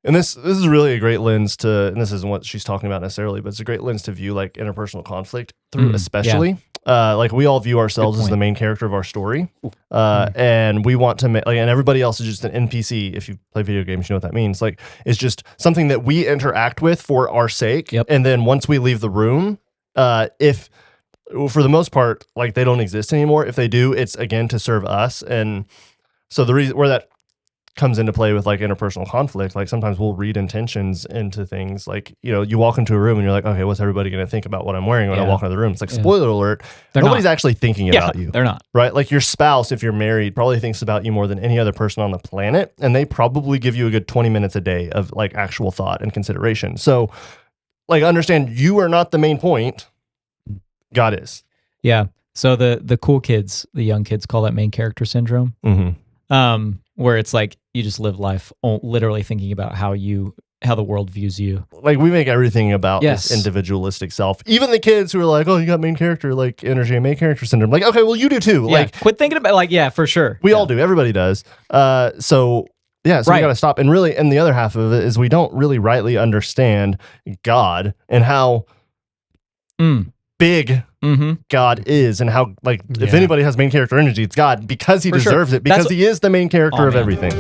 And this is really a great lens to, and this isn't what she's talking about necessarily, but it's a great lens to view like interpersonal conflict through, especially. Like we all view ourselves as the main character of our story, and we want to make, like, and everybody else is just an NPC. If you play video games, you know what that means. Like, it's just something that we interact with for our sake, and then once we leave the room, if for the most part, like they don't exist anymore. If they do, it's again to serve us, and so the reason where that comes into play with like interpersonal conflict, like sometimes we'll read intentions into things. Like, you know, you walk into a room and you're like, okay, what's everybody going to think about what I'm wearing when I walk into the room? It's like, spoiler alert, nobody's actually thinking about you. They're not. Right? Like your spouse, if you're married, probably thinks about you more than any other person on the planet, and they probably give you a good 20 minutes a day of like actual thought and consideration. So like understand you are not the main point. God is. Yeah. So the cool kids, the young kids call that main character syndrome. Where it's like you just live life literally thinking about how the world views you. Like we make everything about this individualistic self. Even the kids who are like, oh, you got main character like energy and main character syndrome. Like, okay, well you do too. Yeah, like quit thinking about for sure. We all do. Everybody does. So we got to stop. And really, and the other half of it is we don't really rightly understand God and how big God is, and how like if anybody has main character energy, it's God, because he deserves it, because he is the main character of everything.